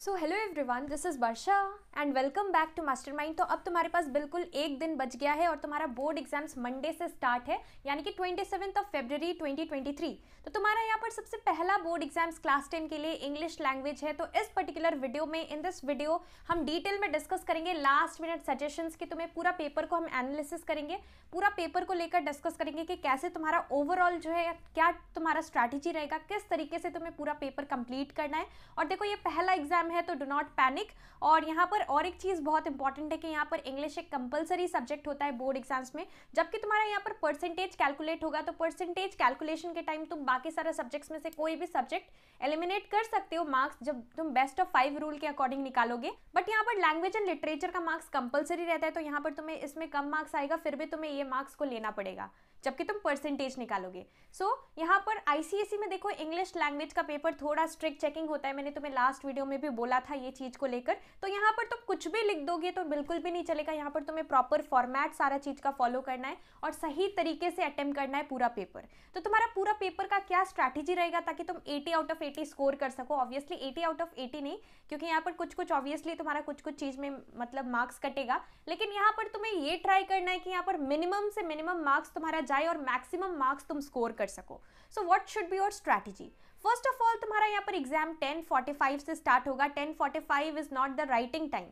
So hello everyone, this is Varsha and welcome back to Mastermind. तो अब तुम्हारे पास बिल्कुल एक दिन बच गया है और तुम्हारा बोर्ड एग्जाम्स मंडे से स्टार्ट है, यानी कि 27 फरवरी 2023। तो तुम्हारा यहाँ पर सबसे पहला बोर्ड एग्जाम्स क्लास 10 के लिए इंग्लिश लैंग्वेज है। तो इस पर्टिकुलर वीडियो में, इन दिस वीडियो, हम डिटेल में डिस्कस करेंगे लास्ट मिनट सजेशंस की। तुम्हें पूरा पेपर को हम एनालिसिस करेंगे, पूरा पेपर को लेकर डिस्कस करेंगे कि कैसे तुम्हारा ओवरऑल जो है, क्या तुम्हारा स्ट्रैटेजी रहेगा, किस तरीके से तुम्हें पूरा पेपर कंप्लीट करना है। और देखो, ये पहला एग्जाम है तो डू नॉट पैनिक। और यहाँ पर और एक चीज़ बहुत इंपॉर्टेंट है कि यहाँ पर इंग्लिश एक कंपलसरी सब्जेक्ट होता है बोर्ड एग्जाम्स में, जबकि तुम्हारा यहाँ पर परसेंटेज कैलकुलेट होगा। तो परसेंटेज कैलकुलेशन के टाइम तुम बाकी सारे सब्जेक्ट्स में से कोई भी सब्जेक्ट एलिमिनेट कर सकते हो मार्क्स, जब तुम बेस्ट ऑफ 5 रूल के अकॉर्डिंग निकालोगे। बट यहाँ पर लैंग्वेज एंड लिटरेचर का मार्क्स कंपलसरी रहता है, तो यहाँ पर तुम्हें इसमें कम मार्क्स आएगा, फिर भी तुम्हें ये मार्क्स को लेना पड़ेगा जबकि तुम परसेंटेज निकालोगे। सो यहाँ पर आईसीएसई में देखो, इंग्लिश लैंग्वेज का पेपर थोड़ा स्ट्रिक्ट चेकिंग होता है। मैंने तुम्हें लास्ट वीडियो में भी बोला था ये चीज़ को लेकर। तो यहाँ पर तुम कुछ भी लिख दोगे तो बिल्कुल भी नहीं चलेगा। यहाँ पर तुम्हें प्रॉपर फॉर्मेट सारा चीज़ का फॉलो करना है और सही तरीके से अटेम्प्ट करना है पूरा पेपर। तो तुम्हारा पूरा पेपर का क्या स्ट्रैटेजी रहेगा ताकि तुम 80 आउट ऑफ 80 स्कोर कर सको। ऑब्वियसली 80 आउट ऑफ 80 नहीं, क्योंकि यहाँ पर कुछ ऑब्वियसली तुम्हारा कुछ चीज़ में मतलब मार्क्स कटेगा, लेकिन यहाँ पर तुम्हें ये ट्राई करना है कि यहाँ पर मिनिमम से मिनिमम मार्क्स तुम्हारा जाए और मैक्सिमम मार्क्स तुम स्कोर कर सको। So what should be your strategy? First of all, तुम्हारा यहाँ पर एग्जाम 10:45 से स्टार्ट होगा। 10:45 is not the writing time.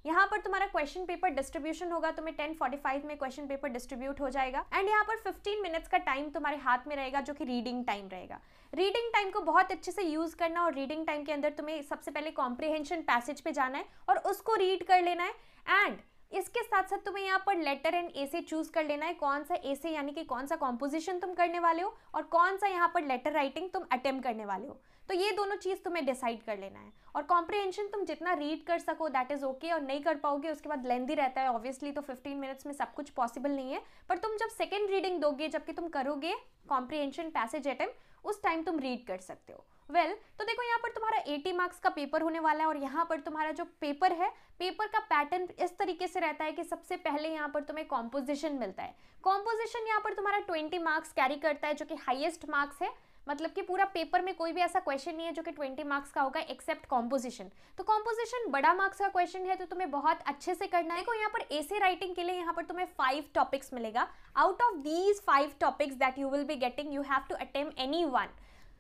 यहाँ पर तुम्हारा क्वेश्चन पेपर डिस्ट्रीब्यूशन होगा, तुम्हें 10:45 में क्वेश्चन पेपर डिस्ट्रीब्यूट हो जाएगा। एंड यहाँ पर 15 मिनट्स का टाइम तुम्हारे हाथ में रहेगा, जो कि रीडिंग टाइम रहेगा। रीडिंग टाइम को बहुत अच्छे से यूज करना, और रीडिंग टाइम के अंदर तुम्हें सबसे पहले कॉम्प्रिहेंशन पैसेज पे जाना है और उसको रीड कर लेना है। एंड इसके साथ साथ तुम्हें यहाँ पर लेटर एंड एसे चूज कर लेना है, कौन सा एसे यानी कि कौन सा कॉम्पोजिशन तुम करने वाले हो और कौन सा यहाँ पर लेटर राइटिंग तुम अटेम्प्ट करने वाले हो। तो ये दोनों चीज़ तुम्हें डिसाइड कर लेना है। और कॉम्प्रिहेंशन तुम जितना रीड कर सको दैट इज ओके, और नहीं कर पाओगे उसके बाद लेंदी रहता है ऑब्वियसली, तो 15 मिनट्स में सब कुछ पॉसिबल नहीं है। पर तुम जब सेकेंड रीडिंग दोगे, जबकि तुम करोगे कॉम्प्रिहेंशन पैसेज अटेम्प्ट, उस टाइम तुम रीड कर सकते हो। तो देखो, यहाँ पर तुम्हारा 80 मार्क्स का पेपर होने वाला है। और यहाँ पर तुम्हारा जो पेपर है, पेपर का पैटर्न इस तरीके से रहता है कि सबसे पहले यहाँ पर तुम्हें कॉम्पोजिशन मिलता है। कॉम्पोजिशन यहाँ पर तुम्हारा 20 मार्क्स कैरी करता है, जो कि हाईएस्ट मार्क्स है। मतलब कि पूरा पेपर में कोई भी ऐसा क्वेश्चन नहीं है जो कि 20 मार्क्स का होगा एक्सेप्ट कॉम्पोजिशन। तो कॉम्पोजिशन बड़ा मार्क्स का क्वेश्चन है, तो तुम्हें बहुत अच्छे से करना है। देखो, यहाँ पर एसे राइटिंग के लिए यहाँ पर तुम्हें 5 टॉपिक्स मिलेगा। Out of these 5 topics that you will be getting, you have to attempt any one.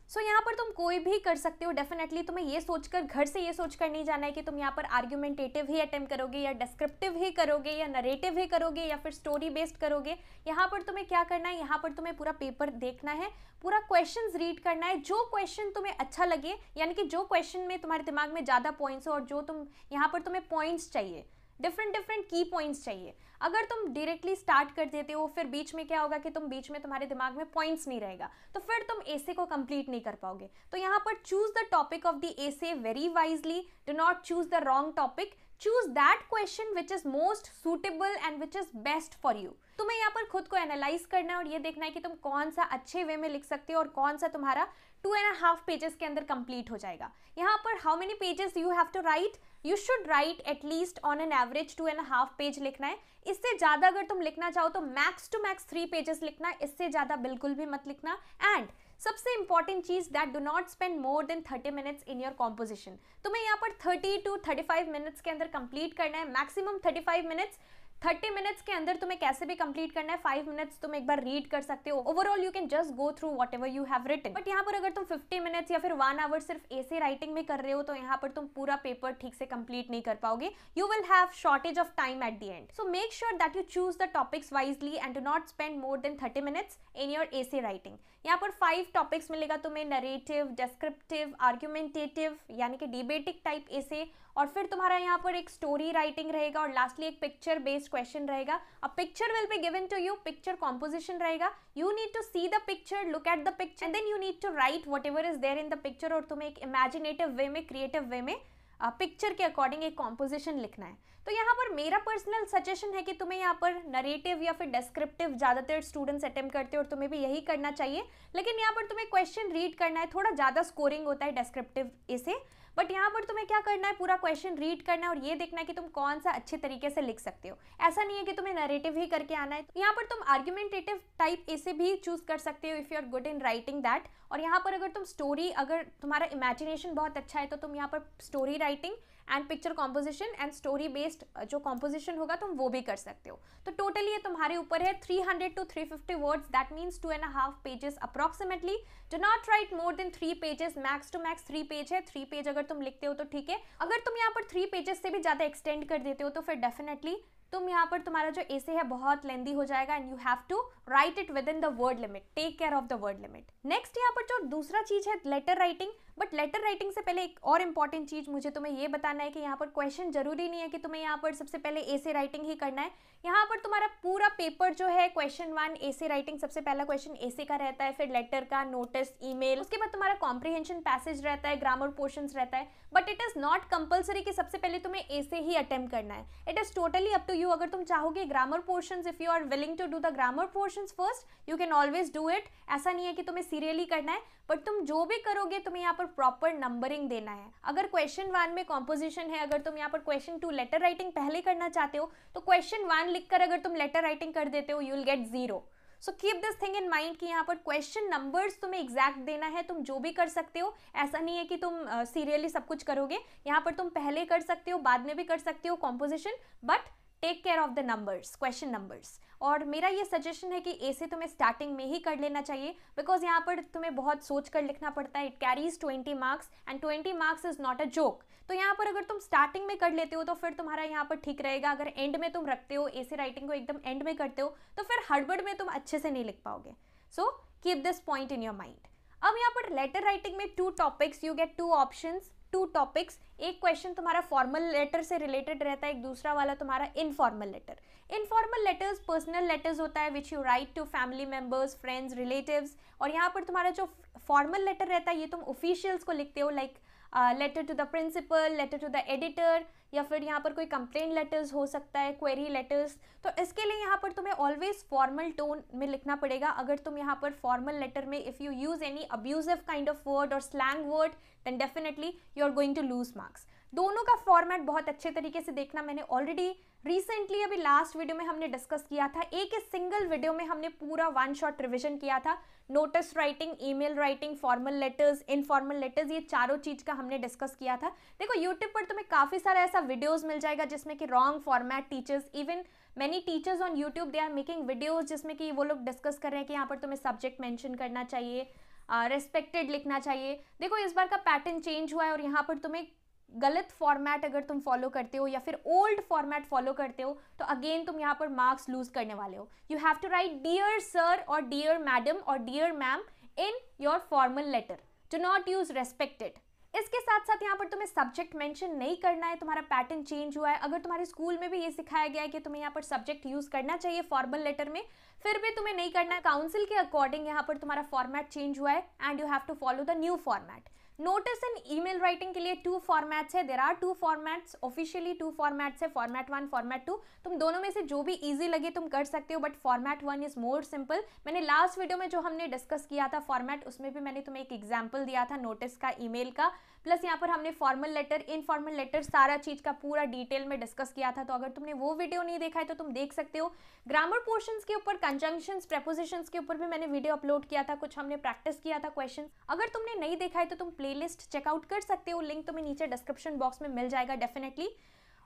So यहाँ पर तुम कोई भी कर सकते हो डेफिनेटली। तुम्हें ये सोचकर, घर से ये सोचकर नहीं जाना है कि तुम यहाँ पर आर्ग्यूमेंटेटिव ही अटेम्प्ट करोगे या डिस्क्रिप्टिव ही करोगे या नरेटिव ही करोगे या फिर स्टोरी बेस्ड करोगे। यहाँ पर तुम्हें क्या करना है, यहाँ पर तुम्हें पूरा पेपर देखना है, पूरा क्वेश्चंस रीड करना है। जो क्वेश्चन तुम्हें अच्छा लगे, यानी कि जो क्वेश्चन में तुम्हारे दिमाग में ज़्यादा पॉइंट्स हो और जो यहाँ पर तुम्हें पॉइंट्स चाहिए, डिफरेंट की पॉइंट्स चाहिए। अगर तुम डायरेक्टली स्टार्ट कर देते हो, फिर बीच में क्या होगा कि बीच में तुम्हारे दिमाग में पॉइंट्स नहीं रहेगा, तो फिर तुम एसे को कंप्लीट नहीं कर पाओगे। तो यहाँ पर choose the topic of the essay very wisely, do not choose the wrong topic, choose that question which is most suitable and which is best for you. तुम्हें यहाँ पर खुद को एनालाइज करना है और ये देखना है कि तुम कौन सा अच्छे वे में लिख सकते हो और कौन सा तुम्हारा 2.5 पेजेस के अंदर कंप्लीट हो जाएगा। यहाँ पर how many pages you have to write? You should write at least on an average 2.5 page लिखना है। इससे ज़्यादा अगर तुम लिखना चाहो तो मैक्स टू मैक्स 3 पेजेस लिखना, इससे ज़्यादा बिल्कुल भी मत लिखना। एंड सबसे इंपॉर्टेंट चीज, that do not spend more than 30 minutes in your composition. तुम्हें यहाँ पर 30 to 35 मिनट्स के अंदर कंप्लीट करना है, मैक्सिमम 35 मिनट्स। 30 मिनट्स के अंदर तुम्हें कैसे भी कंप्लीट करना है। 5 मिनट्स तुम एक बार रीड कर सकते हो। Overall you can just go through whatever you have written. But यहाँ पर अगर तुम 50 मिनट्स या फिर 1 आवर सिर्फ ऐसे राइटिंग में कर रहे हो, तो यहाँ पर तुम पूरा पेपर ठीक से कंप्लीट नहीं कर पाओगे। You will have shortage of time at the end. So make sure that you choose the topics wisely and do not spend more than 30 minutes in your ऐसे राइटिंग। यहाँ पर 5 टॉपिक्स मिलेगा तुम्हें, नरेटिव, डिस्क्रिप्टिव, आर्ग्यूमेंटेटिव यानी कि डिबेटिक type ऐसे, और फिर तुम्हारा यहाँ पर एक स्टोरी राइटिंग रहेगा, और लास्टली एक पिक्चर बेस्ड क्वेश्चन रहेगा। A picture will be given to you, picture composition रहेगा। You need to see the picture, look at the picture and then you need to write whatever is there in the picture. और तुम्हें एक imaginative वे में, creative way में picture के according एक composition लिखना है। तो यहाँ पर मेरा पर्सनल सजेशन है कि तुम्हें यहाँ पर नरेटिव या फिर डिस्क्रिप्टिव ज़्यादातर स्टूडेंट्स अटेम्प्ट करते हो और तुम्हें भी यही करना चाहिए, लेकिन यहाँ पर तुम्हें क्वेश्चन रीड करना है। थोड़ा ज़्यादा स्कोरिंग होता है डिस्क्रिप्टिव ऐसे, बट यहाँ पर तुम्हें क्या करना है, पूरा क्वेश्चन रीड करना है और ये देखना है कि तुम कौन सा अच्छे तरीके से लिख सकते हो। ऐसा नहीं है कि तुम्हें नरेटिव ही करके आना है। यहाँ पर तुम आर्ग्यूमेंटेटिव टाइप ऐसे भी चूज कर सकते हो if you are good in writing that. और यहाँ पर अगर तुम स्टोरी, अगर तुम्हारा इमेजिनेशन बहुत अच्छा है तो तुम यहाँ पर story writing and picture composition and story based जो कॉम्पोजिशन होगा तुम वो भी कर सकते हो। तो टोटली ये तुम्हारे ऊपर है। 300 to 350 words, that means 2.5 pages approximately. Do not write more than 3 pages, max to max 3 page है। 3 पेज अगर तुम लिखते हो तो ठीक है। अगर तुम यहाँ पर 3 पेजेस से भी ज़्यादा एक्सटेंड कर देते हो तो फिर डेफिनेटली तुम यहाँ पर तुम्हारा जो एसे है बहुत लेंदी हो जाएगा and you have to write it within the word limit. Take care of the word limit. Next यहाँ पर जो दूसरा चीज है letter writing. But letter writing से पहले एक और इंपॉर्टेंट चीज मुझे तुम्हें ये बताना है कि यहाँ पर क्वेश्चन जरूरी नहीं है कि तुम्हें यहाँ पर सबसे पहले एसे राइटिंग ही करना है। यहाँ पर तुम्हारा पूरा पेपर जो है क्वेश्चन 1 एसे राइटिंग, सबसे पहला क्वेश्चन एसे का रहता है, फिर लेटर का, नोटिस, ईमेल, उसके बाद तुम्हारा कॉम्प्रिहेंशन पैसेज रहता है, ग्रामर पोर्शंस रहता है। But it is not compulsory कि सबसे पहले तुम्हें एसे ही अटेम्प्ट करना है। It is totally up to you. अगर तुम चाहोगे grammar portions, if you are willing to do the grammar portions first, you can always do it. ऐसा नहीं है कि तुम्हें सीरियली करना है, बट तुम जो भी करोगे तुम्हें यहाँ पर प्रॉपर नंबरिंग देना है। अगर क्वेश्चन 1 में कॉम्पोजिशन है, अगर तुम यहाँ पर क्वेश्चन 2 लेटर राइटिंग पहले करना चाहते हो तो क्वेश्चन 1 लिखकर अगर तुम लेटर राइटिंग कर देते हो you will get 0। So keep this thing in mind कि यहाँ पर क्वेश्चन नंबर्स तुम्हें एग्जैक्ट देना है। तुम जो भी कर सकते हो, ऐसा नहीं है कि तुम सीरियली सब कुछ करोगे। यहाँ पर तुम पहले कर सकते हो, बाद में भी कर सकते हो composition, but take care of the numbers, question numbers. और मेरा ये सजेशन है कि ऐसे तुम्हें स्टार्टिंग में ही कर लेना चाहिए, बिकॉज यहाँ पर तुम्हें बहुत सोच कर लिखना पड़ता है। It carries 20 marks and 20 marks is not a joke. तो यहाँ पर अगर तुम स्टार्टिंग में कर लेते हो तो फिर तुम्हारा यहाँ पर ठीक रहेगा। अगर एंड में तुम रखते हो, ऐसे राइटिंग को एकदम एंड में करते हो, तो फिर हड़बड़ में तुम अच्छे से नहीं लिख पाओगे। So keep this point in your mind. अब यहाँ पर लेटर राइटिंग में 2 topics, you get 2 options, 2 topics. एक क्वेश्चन तुम्हारा फॉर्मल लेटर से रिलेटेड रहता है, एक दूसरा वाला तुम्हारा informal letter. Informal letters personal letters होता है which you write to family members, friends, relatives. और यहाँ पर तुम्हारा जो फॉर्मल लेटर रहता है ये तुम ऑफिशियल्स को लिखते हो, like letter to the principal, letter to the editor, या फिर यहाँ पर कोई कंप्लेंट लेटर्स हो सकता है, क्वेरी लेटर्स। तो इसके लिए यहाँ पर तुम्हें ऑलवेज फॉर्मल टोन में लिखना पड़ेगा। अगर तुम यहाँ पर फॉर्मल लेटर में if you use any abusive kind of word और slang word then definitely you are going to lose marks. दोनों का फॉर्मेट बहुत अच्छे तरीके से देखना। मैंने ऑलरेडी रिसेंटली अभी लास्ट वीडियो में हमने डिस्कस किया था, एक सिंगल वीडियो में हमने पूरा 1 शॉट रिविजन किया था। Notice writing, email writing, formal letters, informal letters, ये चारों चीज़ का हमने डिस्कस किया था। देखो यूट्यूब पर तुम्हें काफ़ी सारा ऐसा वीडियोस मिल जाएगा जिसमें कि wrong format teachers, even many teachers on YouTube they are making videos जिसमें कि वो लोग डिस्कस कर रहे हैं कि यहाँ पर तुम्हें सब्जेक्ट मेंशन करना चाहिए, रेस्पेक्टेड लिखना चाहिए। देखो इस बार का पैटर्न चेंज हुआ है और यहाँ पर तुम्हें गलत फॉर्मेट अगर तुम फॉलो करते हो या फिर ओल्ड फॉर्मेट फॉलो करते हो तो अगेन तुम यहाँ पर मार्क्स लूज करने वाले हो। You have to write dear sir और डियर मैडम और dear ma'am in your formal letter. Do not use respected. इसके साथ साथ यहाँ पर तुम्हें सब्जेक्ट मेंशन नहीं करना है। तुम्हारा पैटर्न चेंज हुआ है। अगर तुम्हारे स्कूल में भी ये सिखाया गया है कि तुम्हें यहाँ पर सब्जेक्ट यूज करना चाहिए फॉर्मल लेटर में, फिर भी तुम्हें नहीं करना है। काउंसिल के अकॉर्डिंग यहाँ पर तुम्हारा फॉर्मेट चेंज हुआ है and you have to follow the new format. Notice and email writing के लिए 2 फॉर्मेट्स है। There are 2 formats, officially 2 formats है, फॉर्मेट 1, फॉर्मेट 2। तुम दोनों में से जो भी इजी लगे तुम कर सकते हो, but format 1 is more simple. मैंने लास्ट वीडियो में जो हमने डिस्कस किया था फॉर्मेट, उसमें भी मैंने तुम्हें एक एग्जाम्पल दिया था नोटिस का, ईमेल का, प्लस यहाँ पर हमने फॉर्मल लेटर, इनफॉर्मल लेटर, सारा चीज़ का पूरा डिटेल में डिस्कस किया था। तो अगर तुमने वो वीडियो नहीं देखा है तो तुम देख सकते हो। ग्रामर पोर्शंस के ऊपर, कंजंक्शंस, प्रेपोजिशंस के ऊपर भी मैंने वीडियो अपलोड किया था, कुछ हमने प्रैक्टिस किया था क्वेश्चन। अगर तुमने नहीं देखा है तो तुम प्लेलिस्ट चेकआउट कर सकते हो, लिंक तुम्हें नीचे डिस्क्रिप्शन बॉक्स में मिल जाएगा डेफिनेटली।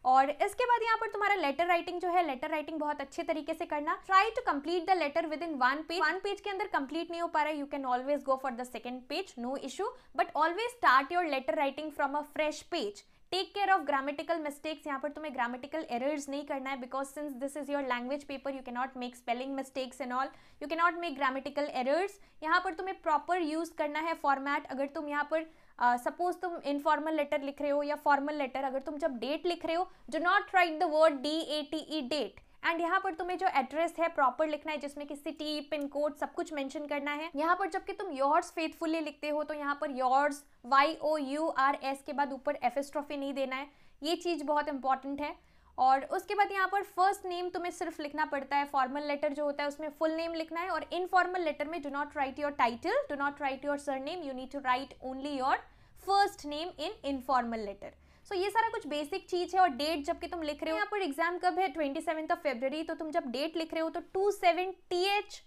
और इसके बाद यहाँ पर तुम्हारा लेटर राइटिंग जो है, लेटर राइटिंग बहुत अच्छे तरीके से करना। Try to complete the letter within 1 page. 1 page के अंदर कंप्लीट नहीं हो पा रहा है, you can always go for the 2nd page, no issue, but always start your letter writing from a fresh page. Take care of grammatical mistakes. यहाँ पर तुम्हें ग्रामेटिकल एरर्स नहीं करना है, because since this is your language paper, you can not make spelling mistakes and all, you can not make grammatical errors. यहाँ पर तुम्हें proper use करना है फॉर्मेट। अगर तुम यहाँ पर सपोज तुम इनफॉर्मल लेटर लिख रहे हो या फॉर्मल लेटर, अगर तुम जब डेट लिख रहे हो, do not write the word DATE, date. And यहाँ पर तुम्हें जो एड्रेस है प्रॉपर लिखना है, जिसमें कि सिटी, पिन कोड, सब कुछ मेंशन करना है। यहाँ पर जबकि तुम योर्स फेथफुली लिखते हो तो यहाँ पर योर्स YOURS के बाद ऊपर एपिस्ट्रोफी नहीं देना है। ये चीज़ बहुत इंपॉर्टेंट है। और उसके बाद यहाँ पर फर्स्ट नेम तुम्हें सिर्फ लिखना पड़ता है। फॉर्मल लेटर जो होता है उसमें फुल नेम लिखना है, और इनफॉर्मल लेटर में do not write your title, do not write your surname, you need to write only your first name in informal letter. So ये सारा कुछ बेसिक चीज है। और डेट जबकि तुम लिख रहे हो, यहाँ पर एग्जाम कब है 27 फरवरी, तो तुम जब डेट लिख रहे हो तो 27th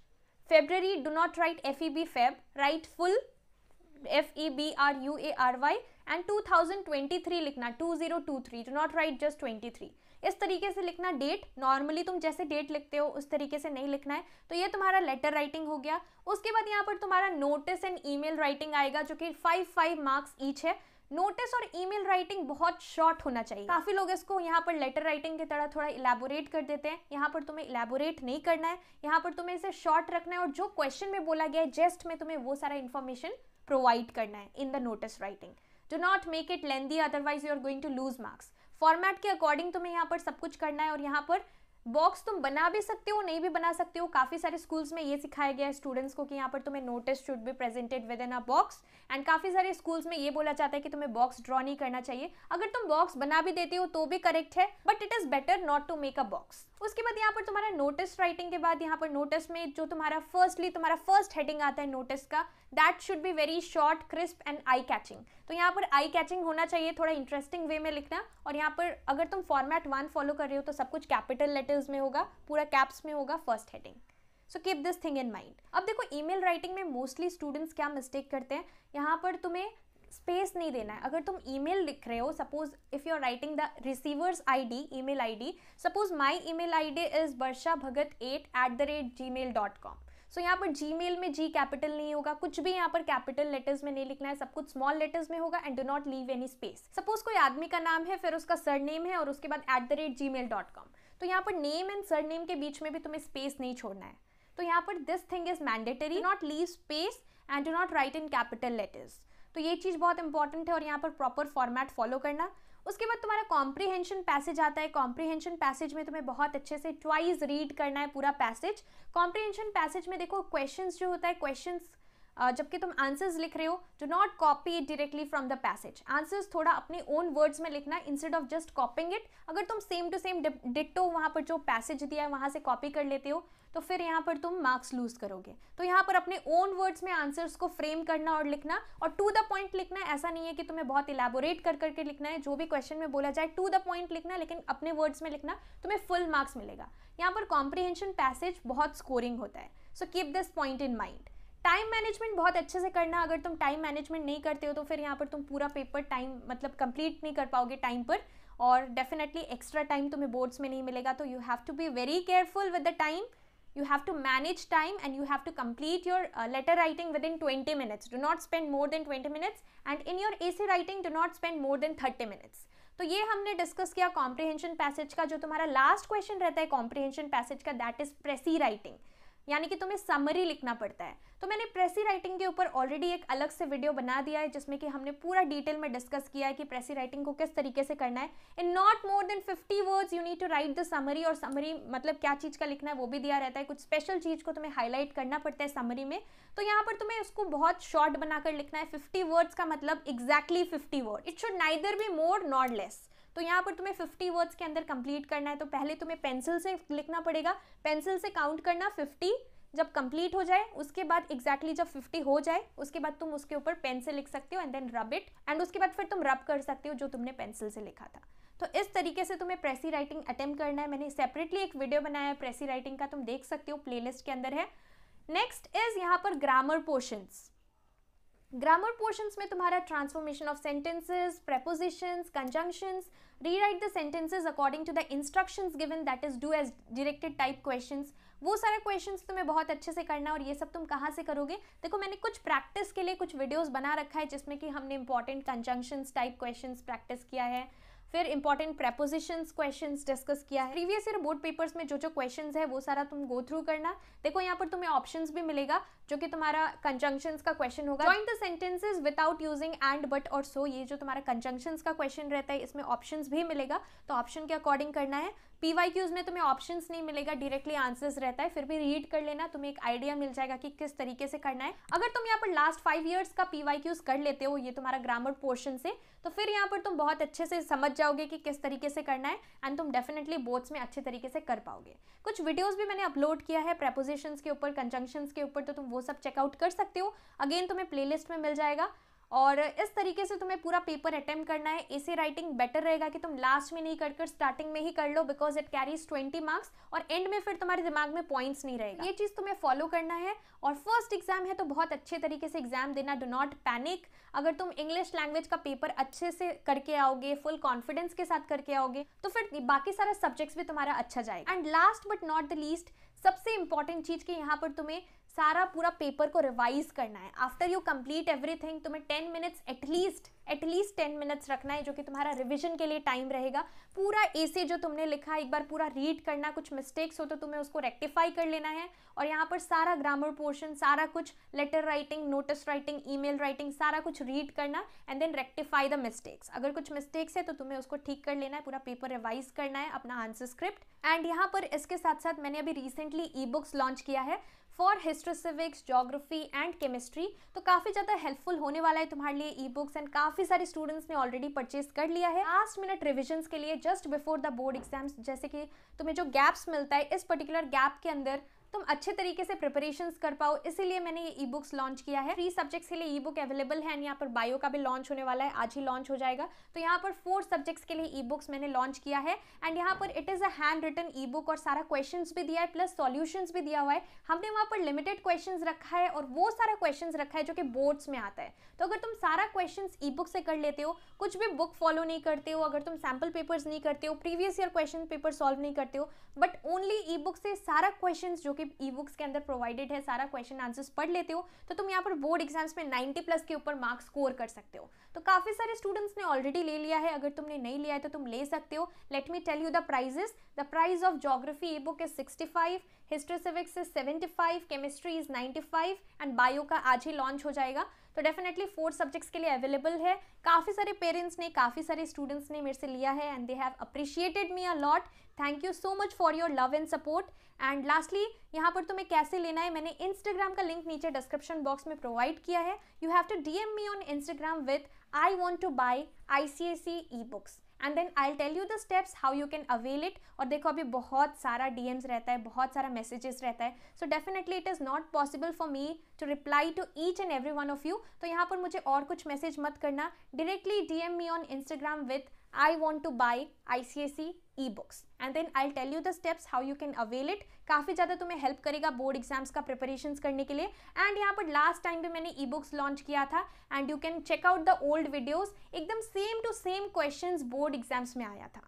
February, do not write FEB Feb, write full FEBRUARY and 2023 लिखना, 2023, do not write just 23। इस तरीके से लिखना डेट, नॉर्मली तुम जैसे डेट लिखते हो उस तरीके से नहीं लिखना है। तो ये तुम्हारा लेटर राइटिंग हो गया। उसके बाद यहाँ पर तुम्हारा नोटिस एंड ईमेल राइटिंग आएगा, जो कि 5 मार्क्स ईच है। नोटिस और ईमेल राइटिंग बहुत शॉर्ट होना चाहिए। काफी लोग इसको यहाँ पर लेटर राइटिंग की तरह थोड़ा इलेबोरेट कर देते हैं। यहाँ पर तुम्हें इलेबोरेट नहीं करना है, यहाँ पर तुम्हें इसे शॉर्ट रखना है और जो क्वेश्चन में बोला गया है जस्ट में तुम्हें वो सारा इन्फॉर्मेशन प्रोवाइड करना है in the notice writing. Do not make it lengthy, otherwise you are going to lose marks. Format के अकॉर्डिंग तुम्हें यहाँ पर सब कुछ करना है। और यहाँ पर बॉक्स तुम बना भी सकते हो, नहीं भी बना सकते हो। काफी सारे स्कूल्स में ये सिखाया गया है स्टूडेंट्स को कि यहाँ पर तुम्हें notice should be presented with in a box, and काफी सारे स्कूल्स में ये बोला जाता है कि तुम्हें बॉक्स ड्रॉ नहीं करना चाहिए। अगर तुम बॉक्स बना भी देते हो तो भी करेक्ट है, but it is better not to make a box. उसके बाद यहाँ पर तुम्हारा नोटिस राइटिंग के बाद यहाँ पर नोटिस में जो तुम्हारा फर्स्ट हेडिंग आता है नोटिस का, that should be very short, crisp and eye catching. तो यहाँ पर आई कैचिंग होना चाहिए, थोड़ा इंटरेस्टिंग वे में लिखना। और यहाँ पर अगर तुम फॉर्मेट 1 फॉलो कर रहे हो तो सब कुछ कैपिटल लेटर्स में होगा, पूरा कैप्स में होगा first heading. So keep this thing in mind. अब देखो ईमेल राइटिंग में मोस्टली स्टूडेंट्स क्या मिस्टेक करते हैं, यहाँ पर तुम्हें स्पेस नहीं देना है। अगर तुम ईमेल लिख रहे हो, suppose if you are writing the receiver's ID, email ID, suppose my email ID is barshabhagat8@gmail.com। So यहाँ पर जीमेल में जी कैपिटल नहीं होगा, कुछ भी यहाँ पर कैपिटल लेटर्स में नहीं लिखना है, सब कुछ स्मॉल लेटर्स में होगा। And do not leave any space. Suppose कोई आदमी का नाम है, फिर उसका सरनेम है और उसके बाद @gmail.com, तो यहाँ पर नेम एंड सरनेम के बीच में भी तुम्हें स्पेस नहीं छोड़ना है। तो यहाँ पर this thing is mandatory, not leave space and do not right in capital letters. तो ये चीज़ बहुत इंपॉर्टेंट है और यहाँ पर प्रॉपर फॉर्मेट फॉलो करना। उसके बाद तुम्हारा कॉम्प्रीहेंशन पैसेज आता है। कॉम्प्रीहेंशन पैसेज में तुम्हें बहुत अच्छे से ट्वाइस रीड करना है पूरा पैसेज। कॉम्प्रीहेंशन पैसेज में देखो क्वेश्चंस जो होता है, क्वेश्चंस जबकि तुम आंसर्स लिख रहे हो, do not copy it directly from the passage. Answers थोड़ा अपने ओन वर्ड्स में लिखना है instead of just copying it. अगर तुम सेम टू सेम डिट्टो वहाँ पर जो पैसेज दिया है वहाँ से कॉपी कर लेते हो तो फिर यहाँ पर तुम मार्क्स लूज करोगे। तो यहाँ पर अपने ओन वर्ड्स में आंसर्स को फ्रेम करना और लिखना, और टू द पॉइंट लिखना है। ऐसा नहीं है कि तुम्हें बहुत इलेबोरेट कर करके लिखना है, जो भी क्वेश्चन में बोला जाए टू द पॉइंट लिखना है, लेकिन अपने वर्ड्स में लिखना, तुम्हें फुल मार्क्स मिलेगा। यहाँ पर कॉम्प्रीहेंशन पैसेज बहुत स्कोरिंग होता है। सो keep this point in mind. Time management बहुत अच्छे से करना। अगर तुम टाइम मैनेजमेंट नहीं करते हो तो फिर यहाँ पर तुम पूरा पेपर टाइम मतलब कंप्लीट नहीं कर पाओगे टाइम पर, और डेफिनेटली एक्स्ट्रा टाइम तुम्हें बोर्ड्स में नहीं मिलेगा। तो you have to be very careful with the time. You have to manage time and you have to complete your letter writing within 20 minutes. Do not spend more than 20 minutes, and in your AC writing do not spend more than 30 minutes. तो ये हमने discuss किया comprehension passage का। जो तुम्हारा last question रहता है comprehension passage का, दैट इज प्रेसी राइटिंग, यानी कि तुम्हें समरी लिखना पड़ता है। तो मैंने प्रेसी राइटिंग के ऊपर ऑलरेडी एक अलग से वीडियो बना दिया है जिसमें कि हमने पूरा डिटेल में डिस्कस किया है कि प्रेसी राइटिंग को किस तरीके से करना है। In not more than 50 words you need to write the summary. और समरी मतलब क्या चीज़ का लिखना है वो भी दिया रहता है, कुछ स्पेशल चीज़ को तुम्हें हाईलाइट करना पड़ता है समरी में। तो यहाँ पर तुम्हें उसको बहुत शॉर्ट बनाकर लिखना है। 50 वर्ड्स का मतलब exactly 50 word, it should neither be more nor less. तो यहाँ पर तुम्हें 50 वर्ड्स के अंदर कंप्लीट करना है। तो पहले तुम्हें पेंसिल से लिखना पड़ेगा, पेंसिल से काउंट करना 50, जब कंप्लीट हो जाए उसके बाद एग्जैक्टली जब 50 हो जाए उसके बाद तुम उसके ऊपर पेन से लिख सकते हो and then rub it, and उसके बाद फिर तुम रब कर सकते हो जो तुमने पेंसिल से लिखा था। तो इस तरीके से तुम्हें प्रेसी राइटिंग अटेम्प्ट करना है। मैंने सेपरेटली एक वीडियो बनाया है प्रेसी राइटिंग का, तुम देख सकते हो, प्लेलिस्ट के अंदर है। नेक्स्ट इज यहाँ पर ग्रामर पोर्शंस। ग्रामर पोर्शंस में तुम्हारा transformation of sentences, prepositions, conjunctions, rewrite the sentences according to the instructions given, that is do as directed type questions, वो सारे क्वेश्चंस तुम्हें बहुत अच्छे से करना। और ये सब तुम कहाँ से करोगे, देखो मैंने कुछ प्रैक्टिस के लिए कुछ वीडियोस बना रखा है जिसमें कि हमने important conjunctions type questions practice किया है, फिर इंपॉर्टेंट प्रेपोजिशंस क्वेश्चंस डिस्कस किया है। प्रीवियस ईयर बोर्ड पेपर्स में जो जो क्वेश्चंस है वो सारा तुम गो थ्रू करना। देखो यहाँ पर तुम्हें ऑप्शंस भी मिलेगा जो कि तुम्हारा कंजंक्शंस का क्वेश्चन होगा। Join the sentences without using and, but और सो, ये जो तुम्हारा कंजंक्शंस का क्वेश्चन रहता है इसमें ऑप्शंस भी मिलेगा, तो ऑप्शन के अकॉर्डिंग करना है। PYQs में तुम्हें ऑप्शंस नहीं मिलेगा, डायरेक्टली आंसर्स रहता है, फिर भी रीड कर लेना, तुम्हें एक आइडिया मिल जाएगा कि किस तरीके से करना है। अगर तुम यहाँ पर लास्ट 5 ईयर्स का PYQs कर लेते हो ये तुम्हारा ग्रामर पोर्शन से, तो फिर यहाँ पर तुम बहुत अच्छे से समझ जाओगे कि किस तरीके से करना है, एंड तुम डेफिनेटली बोर्ड्स में अच्छे तरीके से कर पाओगे। कुछ वीडियोस भी मैंने अपलोड किया है प्रेपोजिशंस के ऊपर, कंजंक्शंस के ऊपर, तो तुम वो सब चेकआउट कर सकते हो। अगेन तुम्हें प्लेलिस्ट में मिल जाएगा। और इस तरीके से तुम्हें पूरा पेपर अटेम्प्ट करना है। ऐसे राइटिंग बेटर रहेगा कि तुम लास्ट में नहीं कर स्टार्टिंग में ही कर लो, बिकॉज इट कैरीज 20 मार्क्स और एंड में फिर तुम्हारे दिमाग में पॉइंट्स नहीं रहेगा। ये चीज़ तुम्हें फॉलो करना है। और फर्स्ट एग्जाम है तो बहुत अच्छे तरीके से एग्जाम देना, डू नॉट पैनिक। अगर तुम इंग्लिश लैंग्वेज का पेपर अच्छे से करके आओगे, फुल कॉन्फिडेंस के साथ करके आओगे, तो फिर बाकी सारा सब्जेक्ट्स भी तुम्हारा अच्छा जाएगा। And last but not the least, सबसे इंपॉर्टेंट चीज़ कि यहाँ पर तुम्हें सारा पूरा पेपर को रिवाइज करना है। आफ्टर यू कंप्लीट एवरीथिंग, तुम्हें 10 मिनट्स एटलीस्ट 10 मिनट्स रखना है, जो कि तुम्हारा रिवीजन के लिए टाइम रहेगा। पूरा ऐसे जो तुमने लिखा है एक बार पूरा रीड करना, कुछ मिस्टेक्स हो तो तुम्हें उसको रेक्टिफाई कर लेना है। और यहाँ पर सारा ग्रामर पोर्शन, सारा कुछ, letter writing, notice writing, email writing, सारा कुछ रीड करना and then rectify the mistakes. अगर कुछ मिस्टेक्स है तो तुम्हें उसको ठीक कर लेना है, पूरा पेपर रिवाइज करना है, अपना आंसर स्क्रिप्ट। एंड यहाँ पर इसके साथ साथ मैंने अभी रिसेंटली ई बुक्स लॉन्च किया है for history, civics, geography and chemistry. तो काफ़ी ज़्यादा हेल्पफुल होने वाला है तुम्हारे लिए ई बुक्स, एंड काफ़ी सारे स्टूडेंट्स ने ऑलरेडी परचेज कर लिया है लास्ट मिनट रिविजन्स के लिए, just before the board exams. जैसे कि तुम्हें जो गैप्स मिलता है, इस पर्टिकुलर गैप के अंदर तुम अच्छे तरीके से प्रिपरेशंस कर पाओ, इसीलिए मैंने ये ई बुक्स लॉन्च किया है। 3 सब्जेक्ट्स के लिए ई बुक अवेलेबल है, एंड यहाँ पर बायो का भी लॉन्च होने वाला है, आज ही लॉन्च हो जाएगा। तो यहाँ पर 4 सब्जेक्ट्स के लिए ई बुक्स मैंने लॉन्च किया है। एंड यहाँ पर it is a hand written e book, और सारा क्वेश्चंस भी दिया है प्लस सॉल्यूशंस भी दिया हुआ है। हमने वहाँ पर लिमिटेड क्वेश्चंस रखा है, और वो सारा क्वेश्चंस रखा है जो कि बोर्ड्स में आता है। तो अगर तुम सारा क्वेश्चंस ई बुक से कर लेते हो, कुछ भी बुक फॉलो नहीं करते हो, अगर तुम सैम्पल पेपर्स नहीं करते हो, previous year question paper solve नहीं करते हो, बट ओनली ई बुक से सारा क्वेश्चंस जो कि ई बुक्स के अंदर प्रोवाइडेड है, सारा क्वेश्चन आंसर्स पढ़ लेते हो, तो तुम यहाँ पर बोर्ड एग्जाम्स में 90+ के ऊपर मार्क्स स्कोर कर सकते हो। तो काफ़ी सारे स्टूडेंट्स ने ऑलरेडी ले लिया है, अगर तुमने नहीं लिया है तो तुम ले सकते हो। Let me tell you the prices. The price of geography e book is 65, history civics is 75, chemistry is 95, and bio का आज ही लॉन्च हो जाएगा। तो डेफिनेटली 4 सब्जेक्ट्स के लिए अवेलेबल है। काफ़ी सारे पेरेंट्स ने, काफ़ी सारे स्टूडेंट्स ने मेरे से लिया है, and they have appreciated me a lot. Thank you so much for your love and support. And lastly, यहाँ पर तुम्हें कैसे लेना है, मैंने इंस्टाग्राम का लिंक नीचे डिस्क्रिप्शन बॉक्स में प्रोवाइड किया है। You have to DM me on Instagram with I want to buy ICSE e books, and then I will tell you the steps how you can avail it. और देखो अभी बहुत सारा DMs रहता है, बहुत सारा मैसेजेस रहता है, so definitely it is not possible for me to reply to each and every one of you. तो यहाँ पर मुझे और कुछ मैसेज मत करना, directly DM me on Instagram with I want to buy ICSE e-books, and then I'll tell you the steps how you can avail it। काफ़ी ज़्यादा तुम्हें हेल्प करेगा बोर्ड एग्जाम्स का प्रिपरेशंस करने के लिए। एंड यहाँ पर लास्ट टाइम भी मैंने ई बुक्स लॉन्च किया था, and you can check out the old videos, एकदम same to same questions board exams में आया था।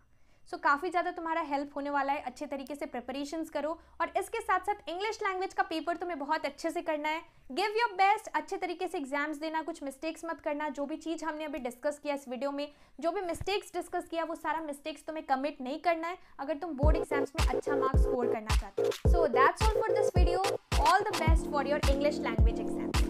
सो काफ़ी ज़्यादा तुम्हारा हेल्प होने वाला है, अच्छे तरीके से प्रिपरेशंस करो। और इसके साथ साथ इंग्लिश लैंग्वेज का पेपर तुम्हें बहुत अच्छे से करना है। गिव योर बेस्ट, अच्छे तरीके से एग्जाम्स देना, कुछ मिस्टेक्स मत करना। जो भी चीज़ हमने अभी डिस्कस किया इस वीडियो में, जो भी मिस्टेक्स डिस्कस किया, वो सारा मिस्टेक्स तुम्हें कमिट नहीं करना है अगर तुम बोर्ड एग्जाम्स में अच्छा मार्क्स स्कोर करना चाहते हो। So that's all for this video. All the best for your English language exam.